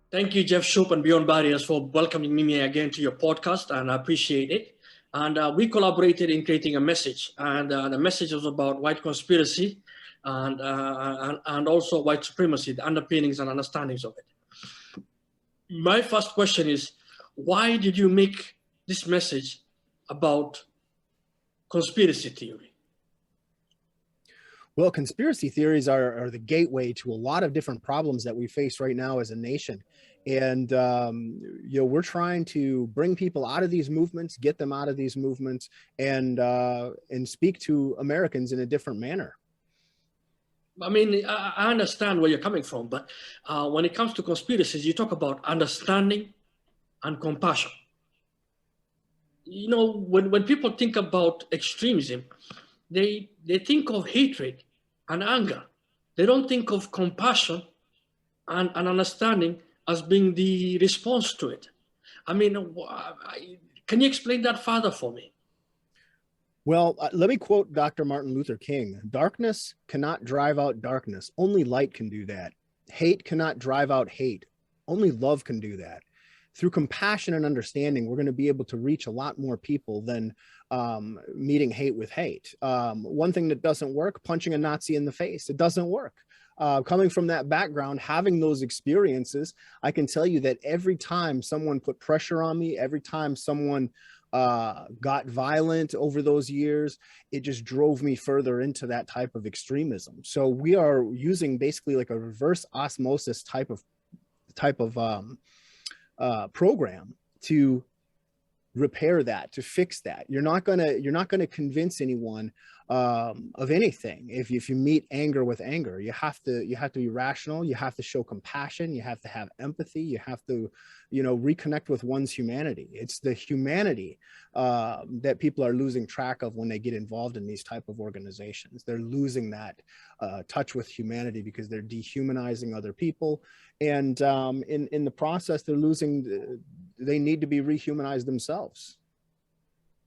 Thank you, Jeff Shoup and Beyond Barriers, for welcoming me again to your podcast, and I appreciate it. And we collaborated in creating a message, and the message was about white conspiracy and also white supremacy, the underpinnings and understandings of it. My first question is, why did you make this message about conspiracy theory? Well, conspiracy theories are the gateway to a lot of different problems that we face right now as a nation. And, we're trying to bring people out of these movements, get them out of these movements, and speak to Americans in a different manner. I mean, I understand where you're coming from, but when it comes to conspiracies, you talk about understanding and compassion. You know, when people think about extremism, they think of hatred and anger. They don't think of compassion and understanding as being the response to it. I mean, can you explain that further for me? Well, let me quote Dr. Martin Luther King. Darkness cannot drive out darkness. Only light can do that. Hate cannot drive out hate. Only love can do that. Through compassion and understanding, we're going to be able to reach a lot more people than meeting hate with hate. One thing that doesn't work, punching a Nazi in the face, it doesn't work. Coming from that background, having those experiences, I can tell you that every time someone put pressure on me, every time someone got violent over those years, it just drove me further into that type of extremism. So we are using basically like a reverse osmosis type of program to repair that, to fix that. You're not gonna convince anyone of anything. If you meet anger with anger, you have to be rational. You have to show compassion. You have to have empathy. You have to, reconnect with one's humanity. It's the humanity that people are losing track of when they get involved in these type of organizations. They're losing that touch with humanity because they're dehumanizing other people, and in the process, they need to be rehumanized themselves.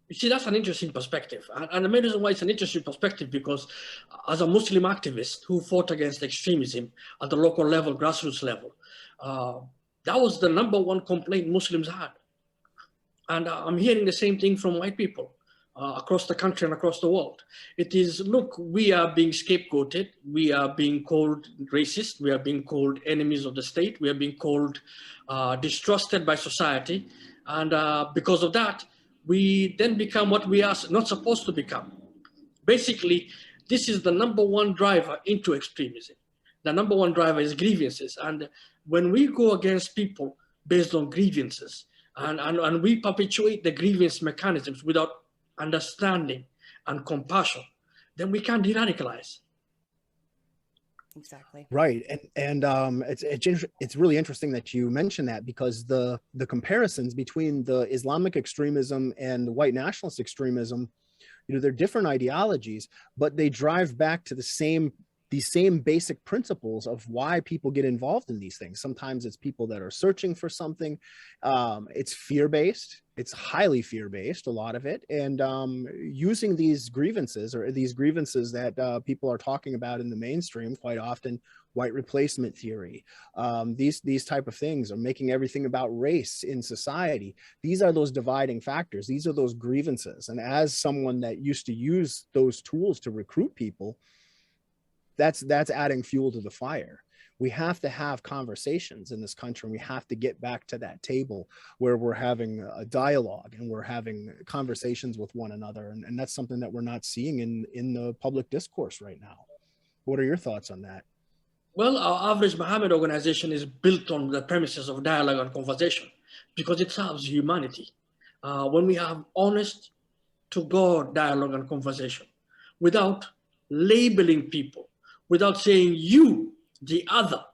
You see, that's an interesting perspective. And the main reason why it's an interesting perspective, because as a Muslim activist who fought against extremism at the local level, grassroots level, that was the number one complaint Muslims had. And I'm hearing the same thing from white people across the country and across the world. It is, look, we are being scapegoated. We are being called racist. We are being called enemies of the state. We are being called distrusted by society. And because of that, we then become what we are not supposed to become. Basically, this is the number one driver into extremism. The number one driver is grievances. And when we go against people based on grievances, and we perpetuate the grievance mechanisms without understanding and compassion, then we can't de-radicalize. Exactly. Right. And it's really interesting that you mentioned that, because the comparisons between the Islamic extremism and the white nationalist extremism, they're different ideologies, but they drive back to these same basic principles of why people get involved in these things. Sometimes it's people that are searching for something. It's fear-based. It's highly fear-based, a lot of it. And using these grievances that people are talking about in the mainstream quite often, white replacement theory, these type of things, are making everything about race in society. These are those dividing factors. These are those grievances. And as someone that used to use those tools to recruit people, that's adding fuel to the fire. We have to have conversations in this country, and we have to get back to that table where we're having a dialogue and we're having conversations with one another. And that's something that we're not seeing in the public discourse right now. What are your thoughts on that? Well, our Average Mohamed organization is built on the premises of dialogue and conversation because it serves humanity. When we have honest to God dialogue and conversation without labeling people, without saying you, the other,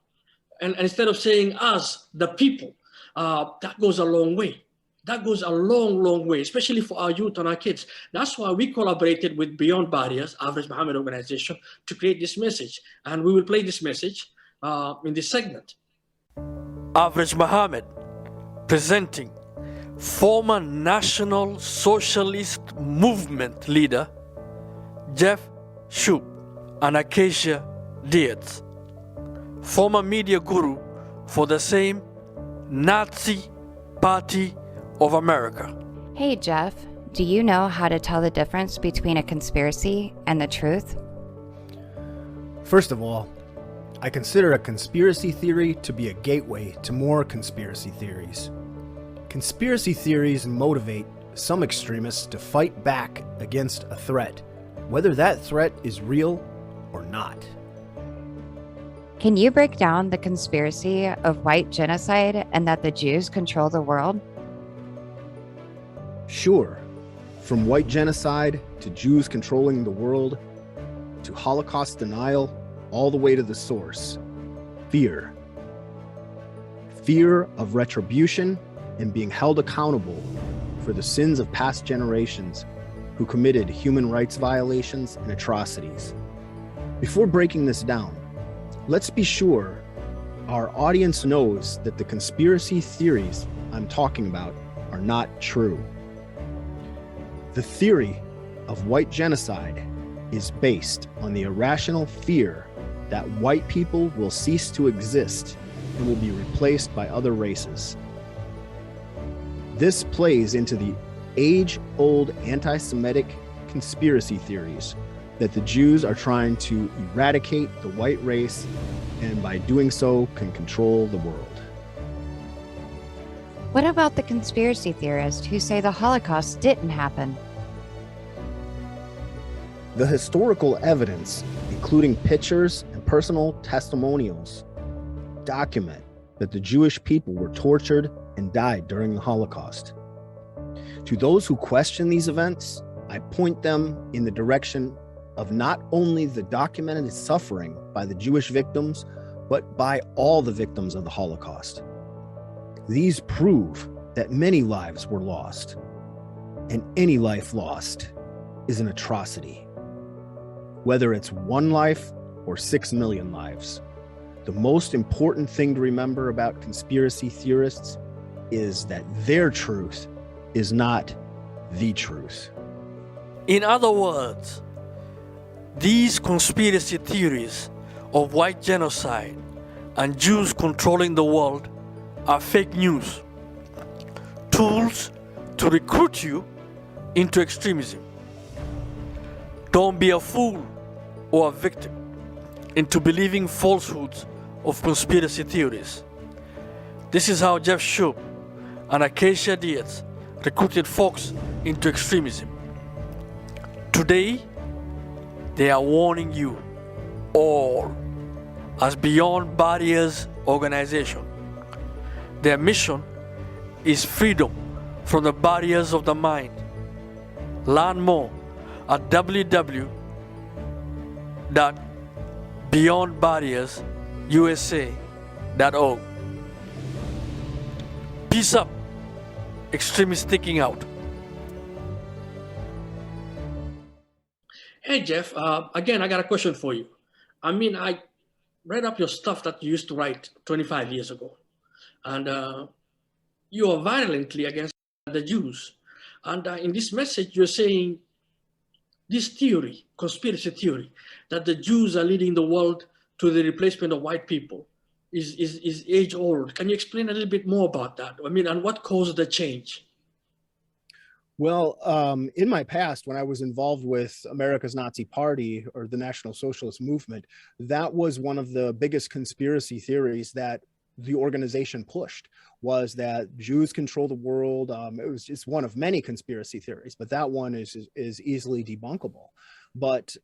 and instead of saying us, the people, that goes a long way. That goes a long, long way, especially for our youth and our kids. That's why we collaborated with Beyond Barriers, Average Mohamed organization, to create this message. And we will play this message in this segment. Average Mohamed, presenting former National Socialist Movement leader, Jeff Shoup and Acacia Diaz, former media guru for the same Nazi Party of America. Hey Jeff, do you know how to tell the difference between a conspiracy and the truth? First of all, I consider a conspiracy theory to be a gateway to more conspiracy theories. Conspiracy theories motivate some extremists to fight back against a threat, whether that threat is real or not. Can you break down the conspiracy of white genocide and that the Jews control the world? Sure, from white genocide to Jews controlling the world, to Holocaust denial, all the way to the source, fear. Fear of retribution and being held accountable for the sins of past generations who committed human rights violations and atrocities. Before breaking this down, let's be sure our audience knows that the conspiracy theories I'm talking about are not true. The theory of white genocide is based on the irrational fear that white people will cease to exist and will be replaced by other races. This plays into the age-old anti-Semitic conspiracy theories that the Jews are trying to eradicate the white race and by doing so can control the world. What about the conspiracy theorists who say the Holocaust didn't happen? The historical evidence, including pictures and personal testimonials, document that the Jewish people were tortured and died during the Holocaust. To those who question these events, I point them in the direction of not only the documented suffering by the Jewish victims, but by all the victims of the Holocaust. These prove that many lives were lost, and any life lost is an atrocity. Whether it's one life or 6 million lives. The most important thing to remember about conspiracy theorists is that their truth is not the truth. In other words, these conspiracy theories of white genocide and Jews controlling the world are fake news, tools to recruit you into extremism. Don't be a fool or a victim into believing falsehoods of conspiracy theories. This is how Jeff Shub and Acacia Diaz recruited folks into extremism. Today, they are warning you all as Beyond Barriers organization. Their mission is freedom from the barriers of the mind. Learn more at www.beyondbarriersusa.org. Peace up, extremists sticking out. Hey, Jeff, again, I got a question for you. I mean, I read up your stuff that you used to write 25 years ago, and you are violently against the Jews. And in this message, you're saying this theory, conspiracy theory, that the Jews are leading the world to the replacement of white people is age old. Can you explain a little bit more about that? I mean, and what caused the change? Well, in my past, when I was involved with America's Nazi Party or the National Socialist Movement, that was one of the biggest conspiracy theories that the organization pushed, was that Jews control the world. It was just one of many conspiracy theories, but that one is easily debunkable. But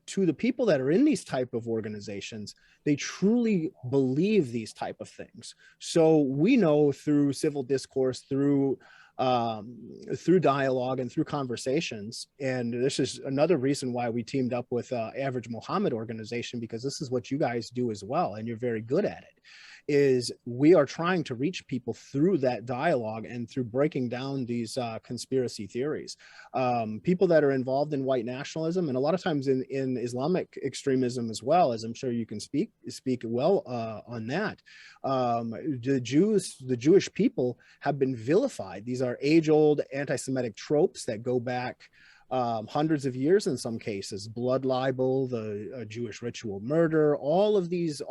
to the people that are in these type of organizations, they truly believe these type of things. So we know through civil discourse, through dialogue and through conversations. And this is another reason why we teamed up with Average Mohamed organization, because this is what you guys do as well. And you're very good at it, is we are trying to reach people through that dialogue and through breaking down these conspiracy theories. People that are involved in white nationalism, and a lot of times in Islamic extremism as well, as I'm sure you can speak well on that. The Jewish people have been vilified. These are age-old anti-Semitic tropes that go back hundreds of years in some cases. Blood libel, the Jewish ritual murder, all of these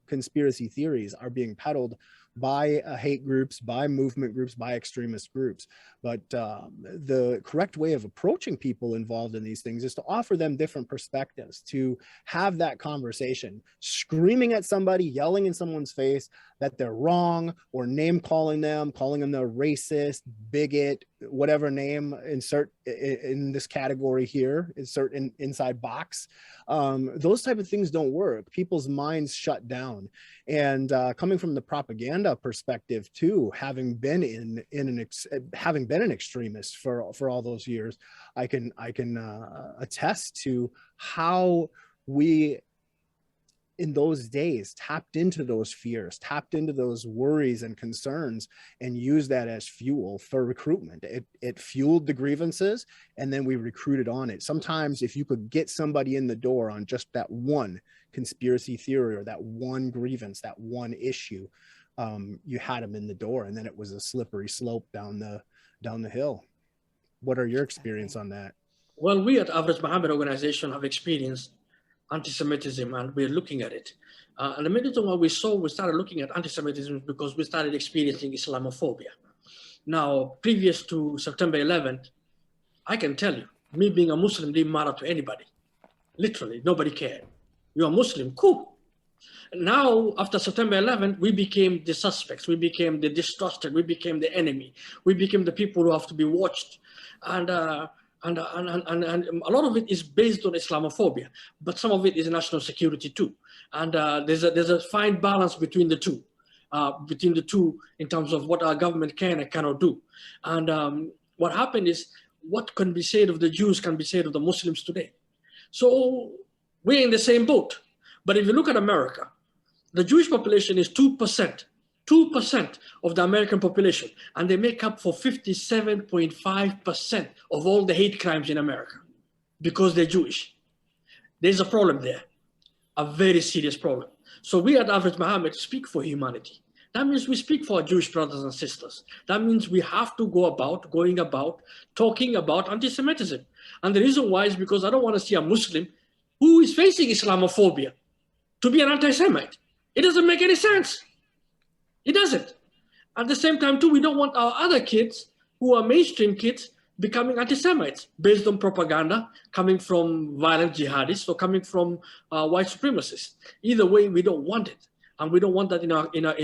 conspiracy theories are being peddled by hate groups, by movement groups, by extremist groups. But the correct way of approaching people involved in these things is to offer them different perspectives, to have that conversation. Screaming at somebody, yelling in someone's face that they're wrong, or name calling them a racist, bigot, whatever name, insert in this category here, insert inside box. Those type of things don't work. People's minds shut down. And coming from the propaganda perspective too, having been having been an extremist for all those years, I can attest to how we in those days tapped into those fears, tapped into those worries and concerns, and used that as fuel for recruitment. It fueled the grievances, and then we recruited on it. Sometimes if you could get somebody in the door on just that one conspiracy theory or that one grievance, that one issue, you had them in the door, and then it was a slippery slope down the hill. What are your experience on that? Well, we at Average Mohamed organization have experienced anti-Semitism, and we're looking at it. And the minute when we started looking at anti-Semitism because we started experiencing Islamophobia. Now, previous to September 11th, I can tell you, me being a Muslim didn't matter to anybody. Literally, nobody cared. You're a Muslim, cool. Now, after September 11th, we became the suspects. We became the distrusted. We became the enemy. We became the people who have to be watched. And a lot of it is based on Islamophobia, but some of it is national security too. And there's a fine balance between the two in terms of what our government can and cannot do. And what happened is what can be said of the Jews can be said of the Muslims today. So we're in the same boat. But if you look at America, the Jewish population is 2%. 2% of the American population, and they make up for 57.5% of all the hate crimes in America because they're Jewish. There's a problem there, a very serious problem. So we at Average Mohamed speak for humanity. That means we speak for our Jewish brothers and sisters. That means we have to going about talking about anti-Semitism. And the reason why is because I don't want to see a Muslim who is facing Islamophobia to be an anti-Semite. It doesn't make any sense. It doesn't. At the same time, too, we don't want our other kids who are mainstream kids becoming anti-Semites based on propaganda coming from violent jihadists or coming from white supremacists. Either way, we don't want it. And we don't want that in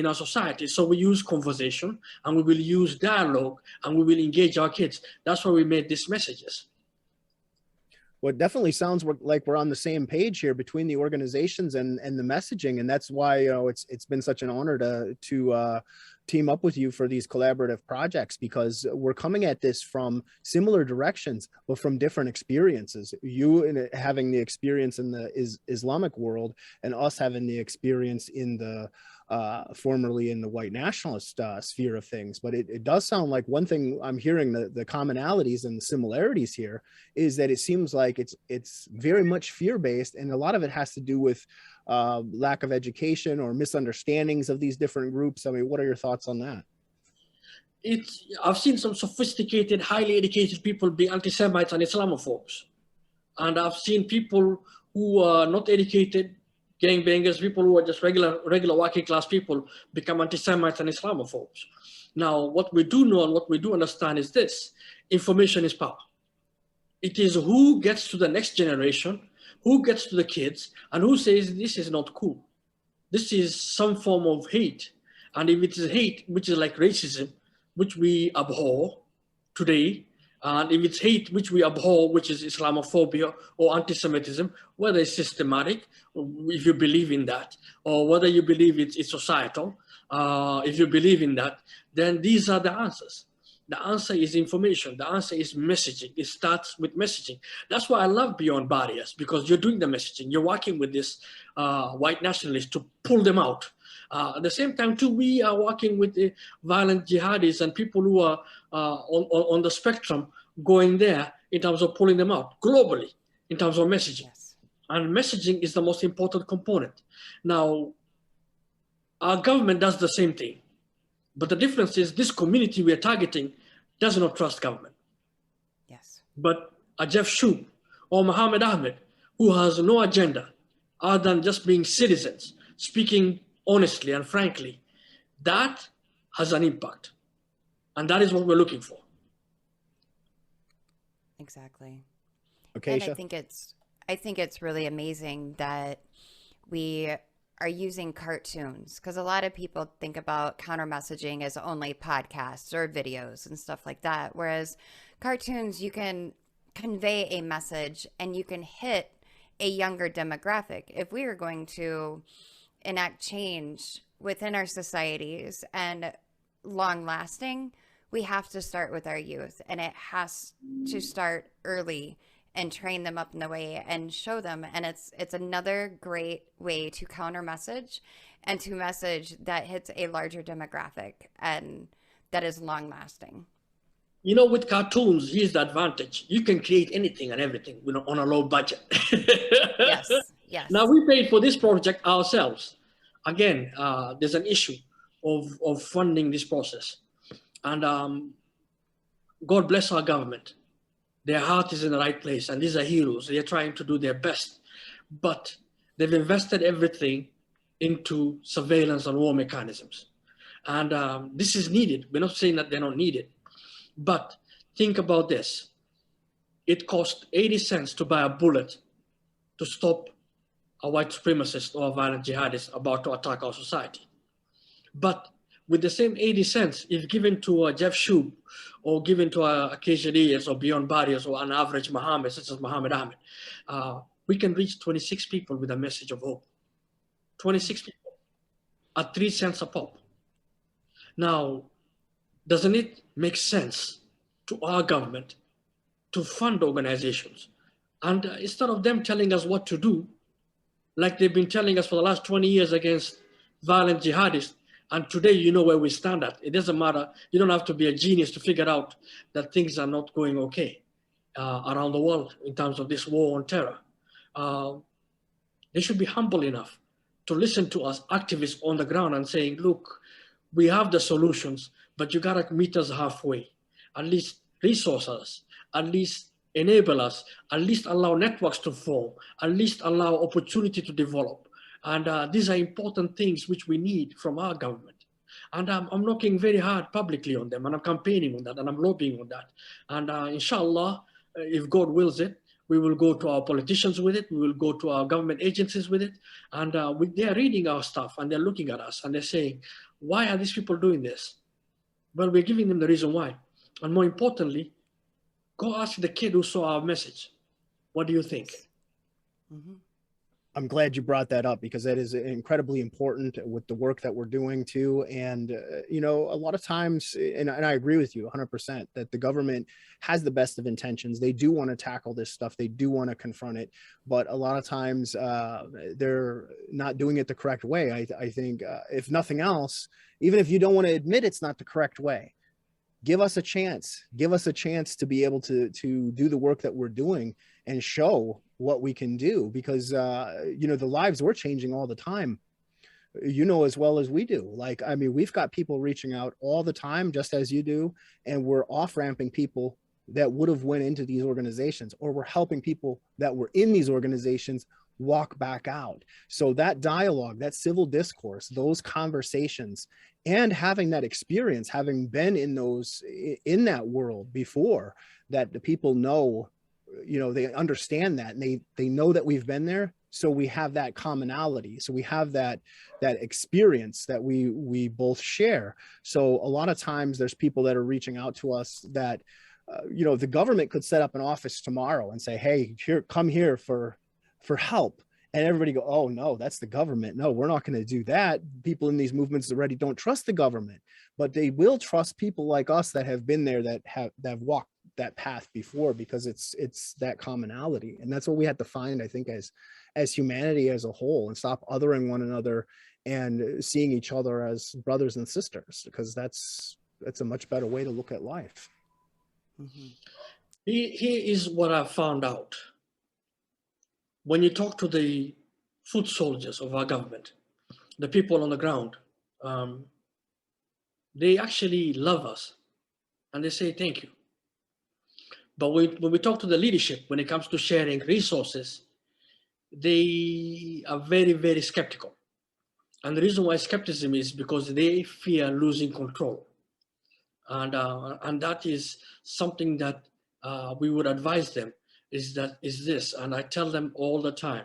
our society. So we use conversation, and we will use dialogue, and we will engage our kids. That's why we made these messages. Well, it definitely sounds like we're on the same page here between the organizations and the messaging, and that's why it's been such an honor to team up with you for these collaborative projects, because we're coming at this from similar directions but from different experiences. You having the experience in the Islamic world, and us having the experience in the formerly in the white nationalist sphere of things. But it does sound like one thing I'm hearing, the commonalities and the similarities here, is that it seems like it's very much fear-based, and a lot of it has to do with lack of education or misunderstandings of these different groups. I mean, what are your thoughts on that? I've seen some sophisticated, highly educated people be anti-Semites and Islamophobes. And I've seen people who are not educated, gangbangers, people who are just regular working class people, become anti-Semites and Islamophobes. Now, what we do know and what we do understand is this: information is power. It is who gets to the next generation, who gets to the kids, and who says this is not cool. This is some form of hate. And if it is hate, which is like racism, which we abhor today, and if it's hate, which we abhor, which is Islamophobia or anti-Semitism, whether it's systematic, if you believe in that, or whether you believe it's societal, if you believe in that, then these are the answers. The answer is information. The answer is messaging. It starts with messaging. That's why I love Beyond Barriers, because you're doing the messaging. You're working with this white nationalists to pull them out. At the same time, too, we are working with the violent jihadis and people who are on the spectrum, going there in terms of pulling them out globally in terms of messaging. Yes. And messaging is the most important component. Now, our government does the same thing. But the difference is this community we are targeting does not trust government. Yes. But a Jeff Shub or Mohamed Ahmed, who has no agenda other than just being citizens, speaking honestly and frankly, that has an impact. And that is what we're looking for. Exactly. Okay, And I think it's really amazing that we are using cartoons, because a lot of people think about counter messaging as only podcasts or videos and stuff like that. Whereas cartoons, you can convey a message and you can hit a younger demographic. If we are going to enact change within our societies and long lasting, we have to start with our youth, and it has to start early and train them up in the way and show them. And it's another great way to counter message and to message that hits a larger demographic and that is long lasting. You know, with cartoons, here's the advantage. You can create anything and everything, you know, on a low budget. Yes, yes. Now, we paid for this project ourselves. Again, there's an issue of funding this process. And God bless our government. Their heart is in the right place, and these are heroes. They're trying to do their best. But they've invested everything into surveillance and war mechanisms. And this is needed. We're not saying that they're not needed. But think about this. It cost 80 cents to buy a bullet to stop a white supremacist or a violent jihadist about to attack our society. But with the same 80 cents, if given to a Jeff Shub or given to a KJDS or Beyond Barriers or an average Mohamed, such as Mohamed Ahmed, we can reach 26 people with a message of hope. 26 people at 3 cents a pop. Now, doesn't it make sense to our government to fund organizations? And instead of them telling us what to do, like they've been telling us for the last 20 years against violent jihadists, and today you know where we stand at. It doesn't matter. You don't have to be a genius to figure out that things are not going okay around the world in terms of this war on terror. They should be humble enough to listen to us activists on the ground and saying, look, we have the solutions, but you gotta meet us halfway. At least resource us, at least enable us, at least allow networks to form, at least allow opportunity to develop. And these are important things which we need from our government. And I'm knocking very hard publicly on them, and I'm campaigning on that, and I'm lobbying on that. And inshallah, if God wills it, we will go to our politicians with it, we will go to our government agencies with it, and they are reading our stuff, and they're looking at us, and they're saying, why are these people doing this? Well, we're giving them the reason why. And more importantly, go ask the kid who saw our message. What do you think? Mm-hmm. I'm glad you brought that up, because that is incredibly important with the work that we're doing too. And, you know, a lot of times, and I agree with you 100%, that the government has the best of intentions. They do want to tackle this stuff. They do want to confront it. But a lot of times they're not doing it the correct way. I think if nothing else, even if you don't want to admit it's not the correct way, give us a chance. Give us a chance to be able to do the work that we're doing and show what we can do, because you know, the lives we're changing all the time, you know, as well as we do. Like, I mean, we've got people reaching out all the time, just as you do, and we're off-ramping people that would have went into these organizations, or we're helping people that were in these organizations walk back out. So that dialogue, that civil discourse, those conversations, and having that experience, having been in that world before, that the people know, you know, they understand that, and they know that we've been there. So we have that commonality. So we have that experience that we both share. So a lot of times there's people that are reaching out to us that, you know, the government could set up an office tomorrow and say, hey, come here for help. And everybody go, oh no, that's the government. No, we're not going to do that. People in these movements already don't trust the government, but they will trust people like us that have been there, that have walked that path before, because it's that commonality. And that's what we have to find, I think, as humanity as a whole, and stop othering one another and seeing each other as brothers and sisters, because that's a much better way to look at life. Mm-hmm. Here is what I found out. When you talk to the foot soldiers of our government, the people on the ground, they actually love us, and they say thank you. But when we talk to the leadership, when it comes to sharing resources, they are very, very skeptical. And the reason why skepticism is because they fear losing control. And that is something that we would advise them is this, and I tell them all the time,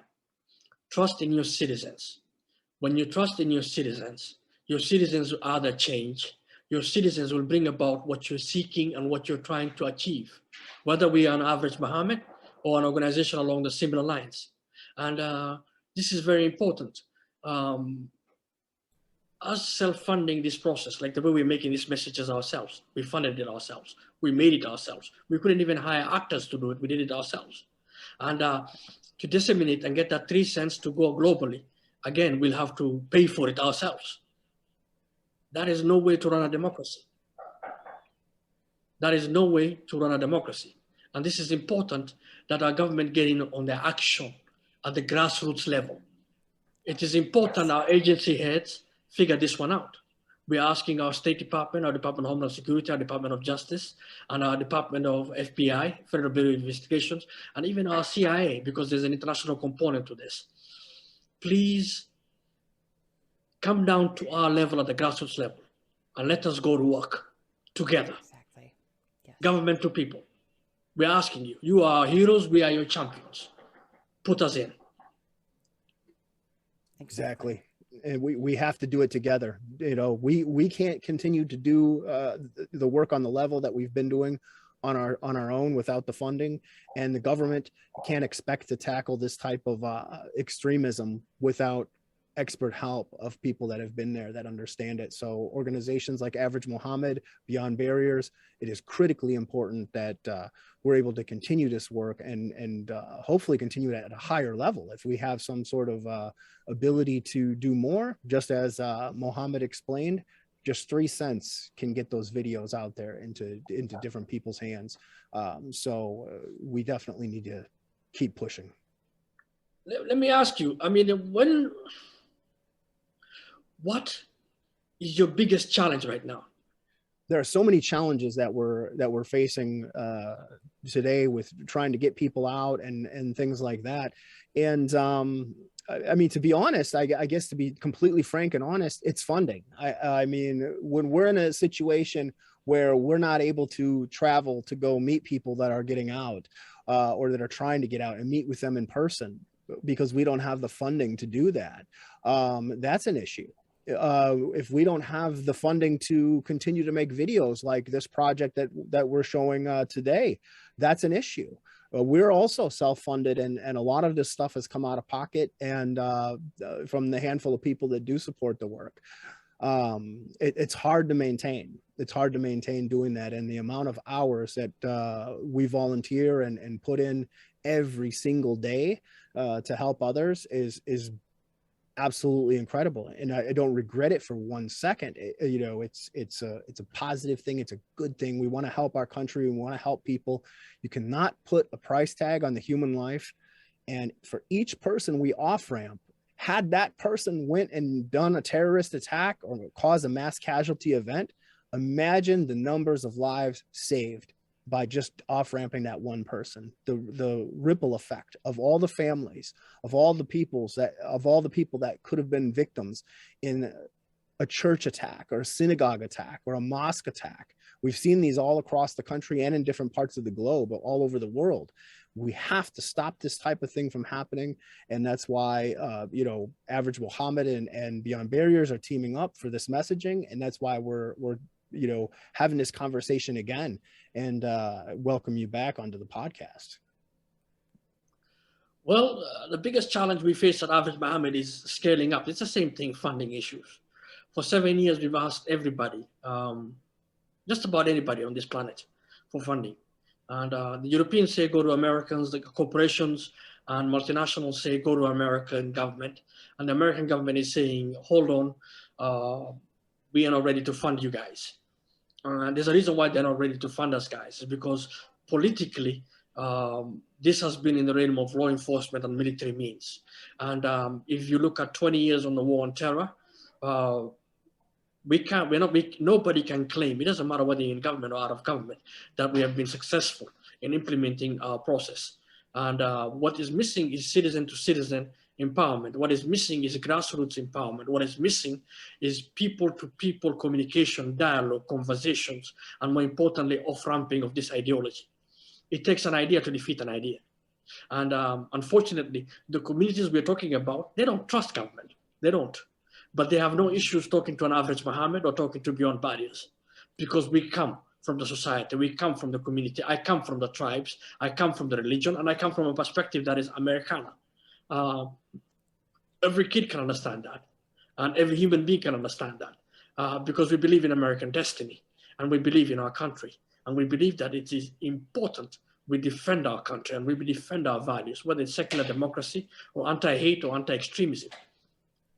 trust in your citizens. When you trust in your citizens are the change. Your citizens will bring about what you're seeking and what you're trying to achieve, whether we are an average Mohammed or an organization along the similar lines. And this is very important. Us self-funding this process, like the way we're making these messages ourselves, we funded it ourselves, we made it ourselves. We couldn't even hire actors to do it, we did it ourselves. And to disseminate and get that 3 cents to go globally, again, we'll have to pay for it ourselves. That is no way to run a democracy. That is no way to run a democracy. And this is important that our government get in on their action at the grassroots level. It is important our agency heads figure this one out. We're asking our State Department, our Department of Homeland Security, our Department of Justice, and our Department of FBI, Federal Bureau of Investigations, and even our CIA, because there's an international component to this. Please come down to our level at the grassroots level and let us go to work together. Exactly. Yes. Government to people. We're asking you. You are our heroes. We are your champions. Put us in. Exactly. And we have to do it together. You know, we can't continue to do the work on the level that we've been doing on our own without the funding, and the government can't expect to tackle this type of extremism without expert help of people that have been there, that understand it. So organizations like Average Mohammed, Beyond Barriers, it is critically important that we're able to continue this work and hopefully continue it at a higher level. If we have some sort of ability to do more, just as Mohamed explained, just 3 cents can get those videos out there into different people's hands. So we definitely need to keep pushing. Let me ask you, I mean, what is your biggest challenge right now? There are so many challenges that we're facing today with trying to get people out and things like that. And I mean, to be honest, I guess to be completely frank and honest, it's funding. I mean, when we're in a situation where we're not able to travel to go meet people that are getting out or that are trying to get out and meet with them in person because we don't have the funding to do that, that's an issue. If we don't have the funding to continue to make videos like this project that we're showing today, that's an issue. We're also self-funded, and a lot of this stuff has come out of pocket and from the handful of people that do support the work. It's hard to maintain. It's hard to maintain doing that, and the amount of hours that we volunteer and put in every single day to help others is absolutely incredible, and I don't regret it for 1 second. You know, it's a positive thing. It's a good thing. We want to help our country. We want to help people. You cannot put a price tag on the human life, and for each person we off ramp, had that person went and done a terrorist attack or caused a mass casualty event, imagine the numbers of lives saved by just off-ramping that one person. The ripple effect of all the families, of all the people that could have been victims in a church attack or a synagogue attack or a mosque attack. We've seen these all across the country and in different parts of the globe, all over the world. We have to stop this type of thing from happening. And that's why, you know, Average Mohammed and Beyond Barriers are teaming up for this messaging. And that's why we're you know, having this conversation again, and welcome you back onto the podcast. Well, the biggest challenge we face at Average Mohammed is scaling up. It's the same thing, funding issues. For 7 years, we've asked everybody, just about anybody on this planet, for funding. And the Europeans say go to Americans, the corporations and multinationals say go to American government. And the American government is saying, hold on, we are not ready to fund you guys. There's a reason why they're not ready to fund us, guys, is because politically, this has been in the realm of law enforcement and military means. And if you look at 20 years on the war on terror, nobody can claim, it doesn't matter whether you're in government or out of government, that we have been successful in implementing our process. And what is missing is citizen to citizen empowerment. What is missing is grassroots empowerment. What is missing is people-to-people communication, dialogue, conversations, and more importantly, off-ramping of this ideology. It takes an idea to defeat an idea. And unfortunately, the communities we're talking about, they don't trust government. They don't. But they have no issues talking to an average Mohammed or talking to Beyond Barriers, because we come from the society, we come from the community, I come from the tribes, I come from the religion, and I come from a perspective that is Americana. Every kid can understand that, and every human being can understand that, because we believe in American destiny, and we believe in our country, and we believe that it is important we defend our country and we defend our values, whether it's secular democracy or anti-hate or anti-extremism,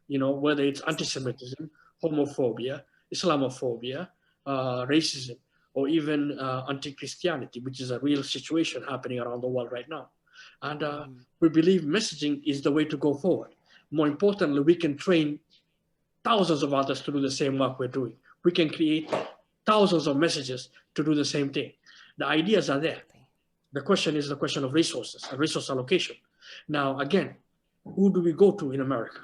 you know, whether it's anti-Semitism, homophobia, Islamophobia, racism, or even anti-Christianity, which is a real situation happening around the world right now. And we believe messaging is the way to go forward. More importantly, we can train thousands of others to do the same work we're doing. We can create thousands of messages to do the same thing. The ideas are there. The question is the question of resources and resource allocation. Now, again, who do we go to in America?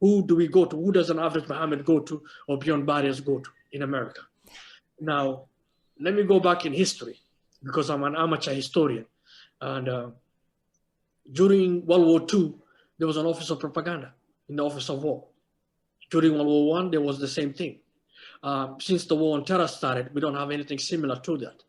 Who do we go to? Who does an average Mohammed go to or Beyond Barriers go to in America? Now, let me go back in history, because I'm an amateur historian. And during World War II, there was an office of propaganda in the office of war. During World War I, there was the same thing. Since the war on terror started, we don't have anything similar to that.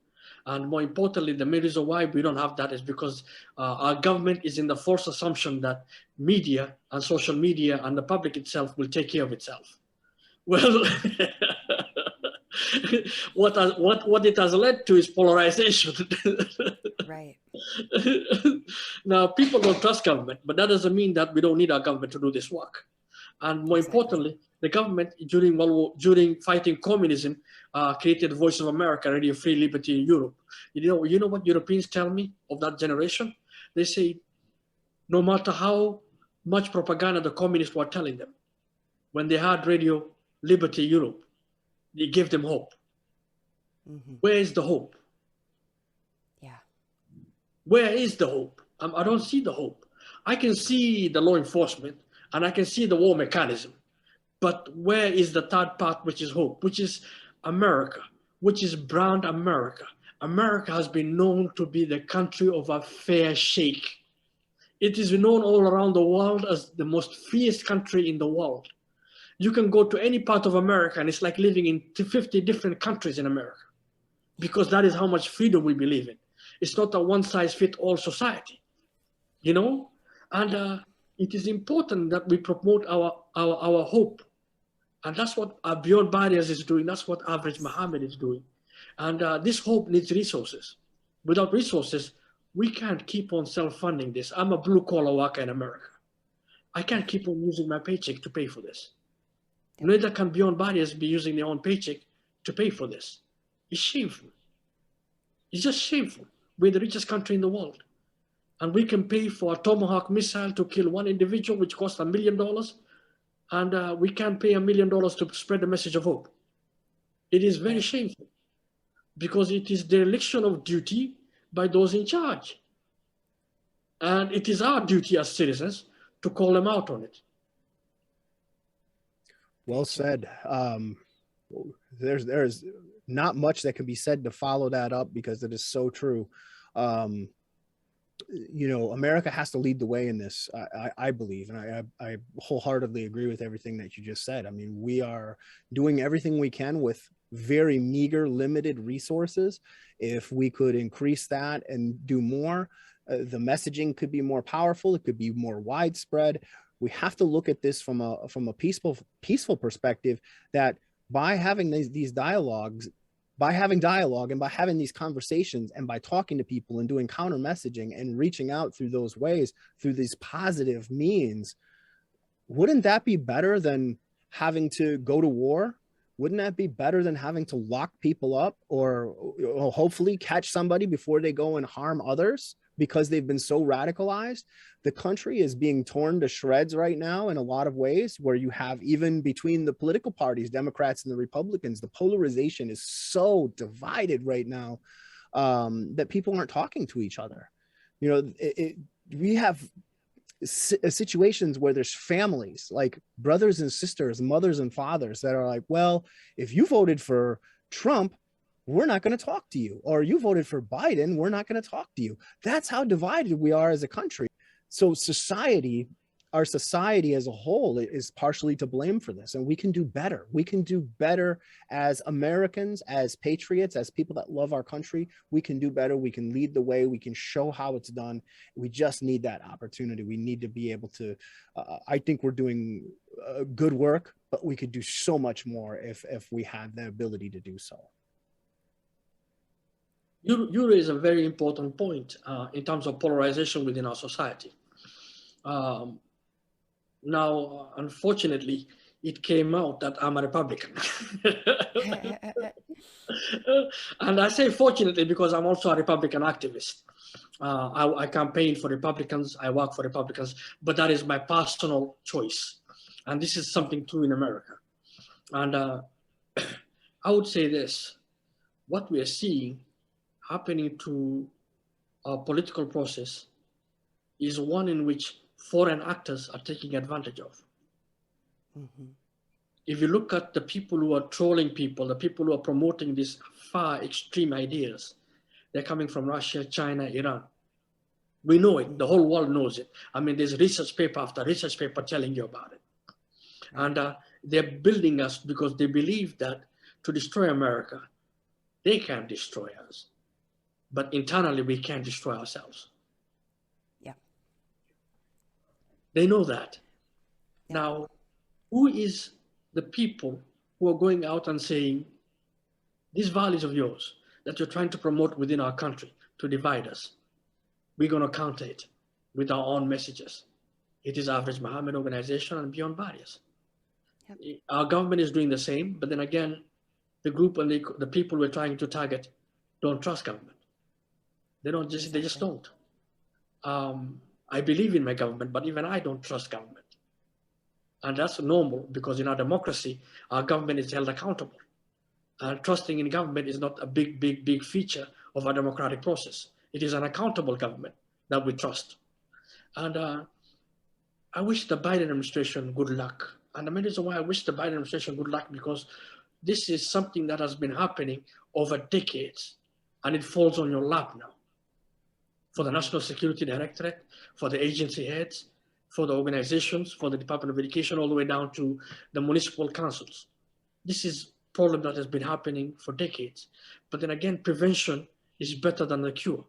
And more importantly, the main reason why we don't have that is because our government is in the false assumption that media and social media and the public itself will take care of itself. Well, what it has led to is polarization. Right. Now, people don't trust government, but that doesn't mean that we don't need our government to do this work. And more importantly, the government during fighting communism created Voice of America, Radio Free Liberty in Europe. You know what Europeans tell me of that generation? They say, no matter how much propaganda the communists were telling them, when they had Radio Liberty Europe, it gave them hope. Mm-hmm. Where is the hope? Yeah. Where is the hope? I don't see the hope. I can see the law enforcement and I can see the war mechanism. But where is the third part, which is hope, which is America, which is brand America? America has been known to be the country of a fair shake. It is known all around the world as the most freest country in the world. You can go to any part of America and it's like living in 50 different countries in America, because that is how much freedom we believe in. It's not a one-size-fits-all society, you know? And it is important that we promote our hope. And that's what Beyond Barriers is doing. That's what Average Mohammed is doing. And this hope needs resources. Without resources, we can't keep on self-funding this. I'm a blue-collar worker in America. I can't keep on using my paycheck to pay for this. Neither can Beyond Barriers be using their own paycheck to pay for this. It's shameful. It's just shameful. We're the richest country in the world. And we can pay for a Tomahawk missile to kill one individual, which costs $1 million. And we can't pay $1 million to spread the message of hope. It is very shameful, because it is dereliction of duty by those in charge. And it is our duty as citizens to call them out on it. Well said. There's not much that can be said to follow that up, because it is so true. You know, America has to lead the way in this, I believe, and I wholeheartedly agree with everything that you just said. I mean, we are doing everything we can with very meager, limited resources. If we could increase that and do more, the messaging could be more powerful. It could be more widespread. We have to look at this from a peaceful perspective, that by having these dialogues, by having dialogue and by having these conversations and by talking to people and doing counter messaging and reaching out through those ways, through these positive means, wouldn't that be better than having to go to war? Wouldn't that be better than having to lock people up or hopefully catch somebody before they go and harm others because they've been so radicalized? The country is being torn to shreds right now in a lot of ways, where you have, even between the political parties, Democrats and the Republicans, the polarization is so divided right now that people aren't talking to each other. You know, we have situations where there's families, like brothers and sisters, mothers and fathers, that are like, well, if you voted for Trump, we're not going to talk to you, or you voted for Biden, we're not going to talk to you. That's how divided we are as a country. So society, our society as a whole, is partially to blame for this, and we can do better. We can do better as Americans, as patriots, as people that love our country. We can do better. We can lead the way. We can show how it's done. We just need that opportunity. We need to be able to, I think we're doing good work, but we could do so much more if we had the ability to do so. You raise a very important point in terms of polarization within our society. Now, unfortunately, it came out that I'm a Republican. And I say fortunately because I'm also a Republican activist. I campaign for Republicans, I work for Republicans, but that is my personal choice. And this is something true in America. And I would say this, what we are seeing happening to our political process is one in which foreign actors are taking advantage of. Mm-hmm. If you look at the people who are trolling people, the people who are promoting these far extreme ideas, they're coming from Russia, China, Iran. We know it, the whole world knows it. I mean, there's research paper after research paper telling you about it. And they're building us because they believe that to destroy America, they can destroy us. But internally, we can't destroy ourselves. Yeah. They know that. Yeah. Now, who is the people who are going out and saying, these values of yours that you're trying to promote within our country to divide us, we're going to counter it with our own messages. It is Average Mohamed organization and Beyond Barriers. Yep. Our government is doing the same, but then again, the group and the people we're trying to target don't trust government. They don't just, they just don't. I believe in my government, but even I don't trust government. And that's normal because in our democracy, our government is held accountable. And trusting in government is not a big feature of our democratic process. It is an accountable government that we trust. And I wish the Biden administration good luck. And the main reason why I wish the Biden administration good luck, because this is something that has been happening over decades, and it falls on your lap now. For the National Security Directorate, for the agency heads, for the organizations, for the Department of Education, all the way down to the municipal councils. This is a problem that has been happening for decades. But then again, prevention is better than the cure.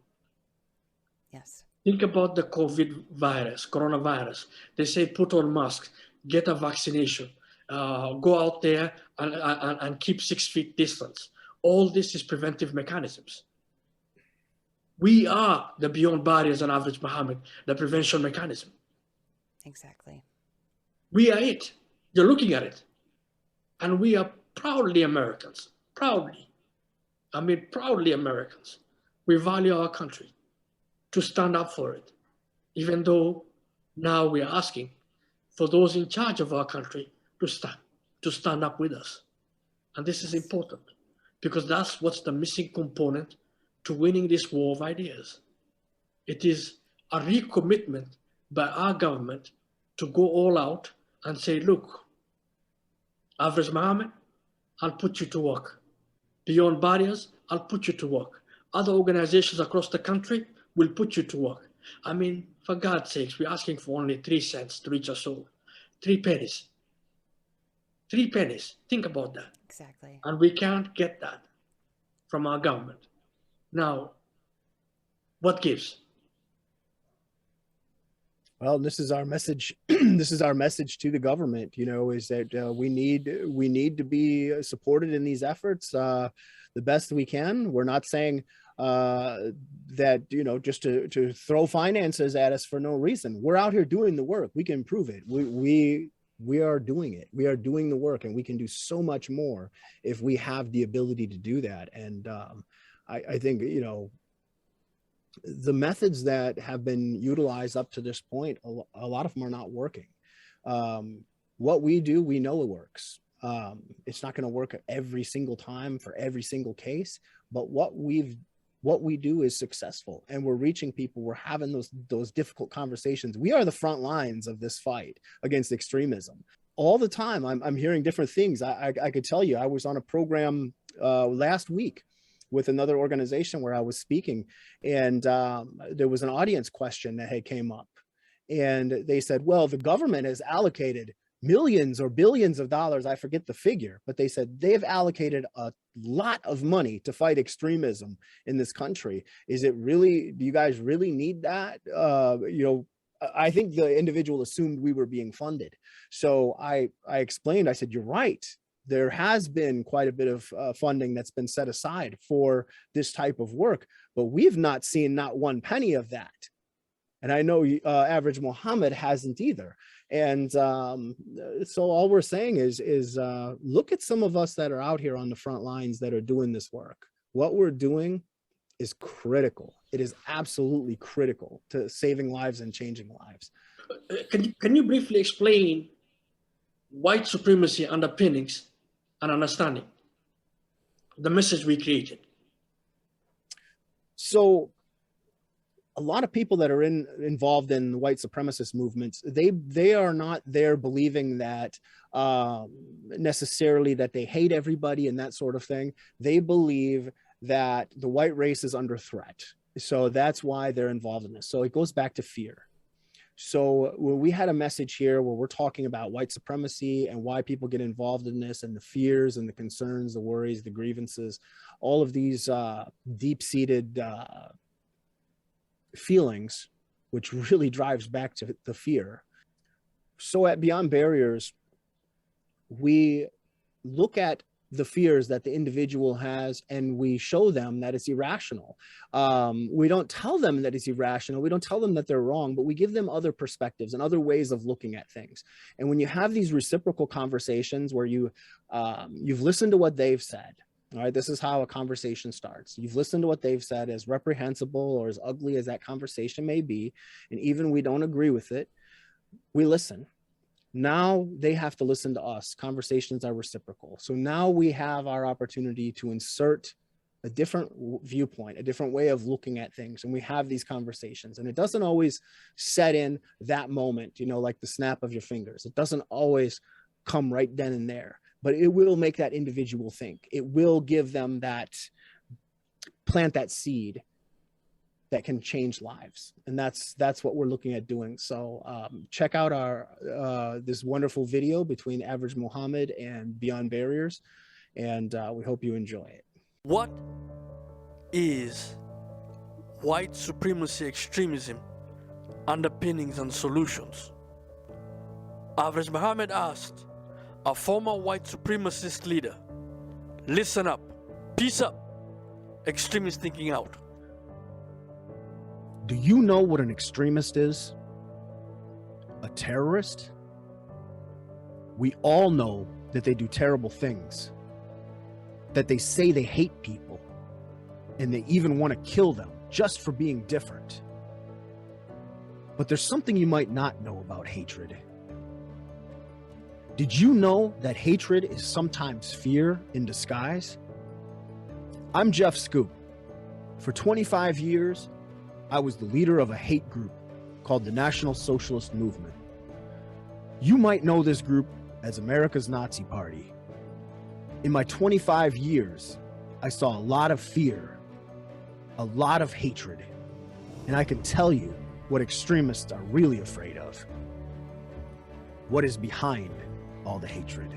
Yes. Think about the coronavirus. They say put on masks, get a vaccination, go out there and keep 6 feet distance. All this is preventive mechanisms. We are the Beyond Barriers and Average Mohamed, the prevention mechanism. Exactly. We are it. You're looking at it. And we are proudly Americans. Proudly. I mean, proudly Americans. We value our country to stand up for it, even though now we are asking for those in charge of our country to stand up with us. And this is important because that's what's the missing component to winning this war of ideas. It is a recommitment by our government to go all out and say, look, Average Mohamed, I'll put you to work. Beyond Barriers, I'll put you to work. Other organizations across the country will put you to work. I mean, for God's sakes, we're asking for only 3 cents to reach a soul. 3 pennies. 3 pennies. Think about that. Exactly. And we can't get that from our government. Now, what gives? Well, this is our message. This is our message to the government, you know, is that we need to be supported in these efforts the best we can. We're not saying that, you know, just to throw finances at us for no reason. We're out here doing the work. We can prove it. We are doing it. We are doing the work, and we can do so much more if we have the ability to do that. And I think, you know, the methods that have been utilized up to this point, a lot of them are not working. What we do, we know it works. It's not going to work every single time for every single case, but what we've what we do is successful, and we're reaching people. We're having those difficult conversations. We are the front lines of this fight against extremism. All the time, I'm hearing different things. I could tell you, I was on a program last week with another organization where I was speaking, and there was an audience question that had came up, and they said, well, the government has allocated millions or billions of dollars, I forget the figure, but they said they've allocated a lot of money to fight extremism in this country. Is it really, do you guys really need that? I think the individual assumed we were being funded. So I explained, I said, you're right. There has been quite a bit of funding that's been set aside for this type of work, but we've not seen not one penny of that. And I know average Mohamed hasn't either. And so all we're saying is look at some of us that are out here on the front lines that are doing this work. What we're doing is critical. It is absolutely critical to saving lives and changing lives. Can you briefly explain white supremacy underpinnings and understanding, the message we created? So a lot of people that are involved in the white supremacist movements, they are not there believing that necessarily that they hate everybody and that sort of thing. They believe that the white race is under threat. So that's why they're involved in this. So it goes back to fear. So when we had a message here where we're talking about white supremacy and why people get involved in this, and the fears and the concerns, the worries, the grievances, all of these deep-seated feelings, which really drives back to the fear. So at Beyond Barriers, we look at the fears that the individual has, and we show them that it's irrational. We don't tell them that it's irrational. We don't tell them that they're wrong, but we give them other perspectives and other ways of looking at things. And when you have these reciprocal conversations where you've listened to what they've said, all right, this is how a conversation starts. You've listened to what they've said, as reprehensible or as ugly as that conversation may be, and even we don't agree with it, we listen. Now they have to listen to us. Conversations are reciprocal. So now we have our opportunity to insert a different viewpoint, a different way of looking at things. And we have these conversations, and it doesn't always set in that moment, like the snap of your fingers. It doesn't always come right then and there, but it will make that individual think. It will give them plant that seed that can change lives. And that's what we're looking at doing. So check out our this wonderful video between Average Mohamed and Beyond Barriers, and we hope you enjoy it. What is white supremacy extremism, underpinnings and solutions? Average Mohamed asked a former white supremacist leader. Listen up, peace up, extremist thinking out. Do you know what an extremist is? A terrorist? We all know that they do terrible things, that they say they hate people, and they even want to kill them just for being different. But there's something you might not know about hatred. Did you know that hatred is sometimes fear in disguise? I'm Jeff Scoop. For 25 years, I was the leader of a hate group called the National Socialist Movement. You might know this group as America's Nazi Party. In my 25 years, I saw a lot of fear, a lot of hatred, and I can tell you what extremists are really afraid of. What is behind all the hatred?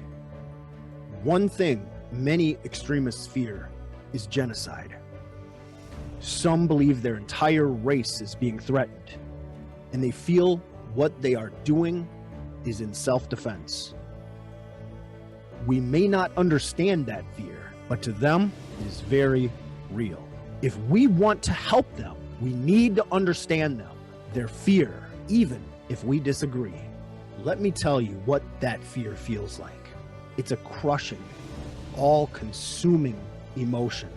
One thing many extremists fear is genocide. Some believe their entire race is being threatened, and they feel what they are doing is in self-defense. We may not understand that fear, but to them, it is very real. If we want to help them, we need to understand them, their fear, even if we disagree. Let me tell you what that fear feels like. It's a crushing, all-consuming emotion.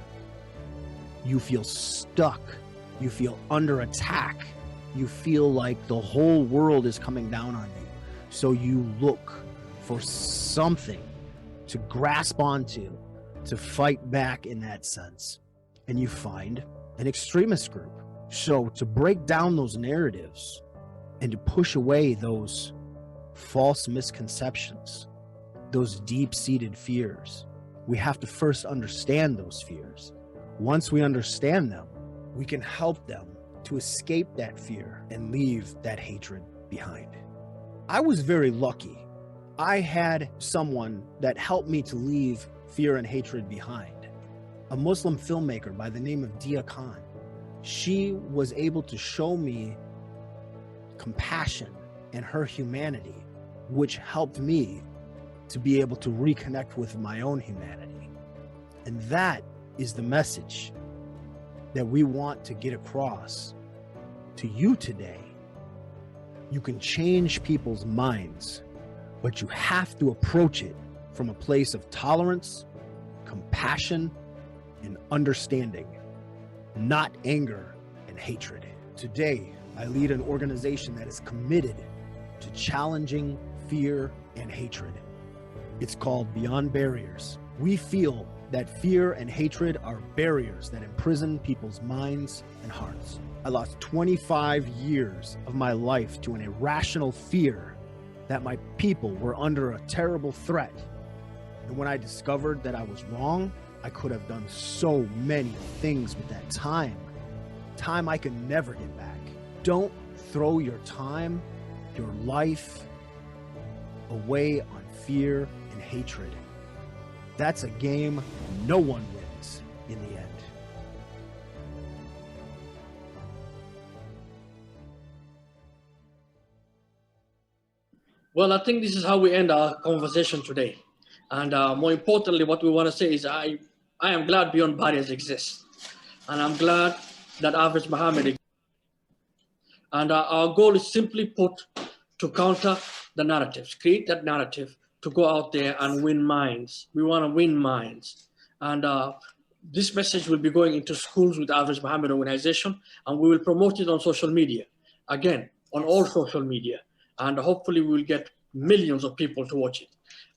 You feel stuck. You feel under attack. You feel like the whole world is coming down on you. So you look for something to grasp onto, to fight back in that sense. And you find an extremist group. So to break down those narratives and to push away those false misconceptions, those deep-seated fears, we have to first understand those fears. Once we understand them, we can help them to escape that fear and leave that hatred behind. I was very lucky. I had someone that helped me to leave fear and hatred behind. A Muslim filmmaker by the name of Dia Khan. She was able to show me compassion and her humanity, which helped me to be able to reconnect with my own humanity. And that is the message that we want to get across to you today. You can change people's minds, but you have to approach it from a place of tolerance, compassion, and understanding, not anger and hatred. Today, I lead an organization that is committed to challenging fear and hatred. It's called Beyond Barriers. We feel that fear and hatred are barriers that imprison people's minds and hearts. I lost 25 years of my life to an irrational fear that my people were under a terrible threat. And when I discovered that I was wrong, I could have done so many things with that time I could never get back. Don't throw your time, your life away on fear and hatred. That's a game no one wins in the end. Well, I think this is how we end our conversation today. And more importantly, what we want to say is I am glad Beyond Barriers exists. And I'm glad that Average Mohamed exists. And our goal is simply put to counter the narratives, create that narrative to go out there and win minds. We want to win minds. And this message will be going into schools with Average Mohamed organization, and we will promote it on social media. Again, on all social media. And hopefully we will get millions of people to watch it.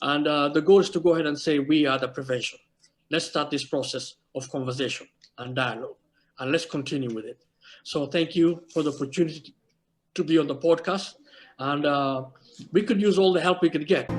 And the goal is to go ahead and say, we are the prevention. Let's start this process of conversation and dialogue, and let's continue with it. So thank you for the opportunity to be on the podcast. And we could use all the help we could get.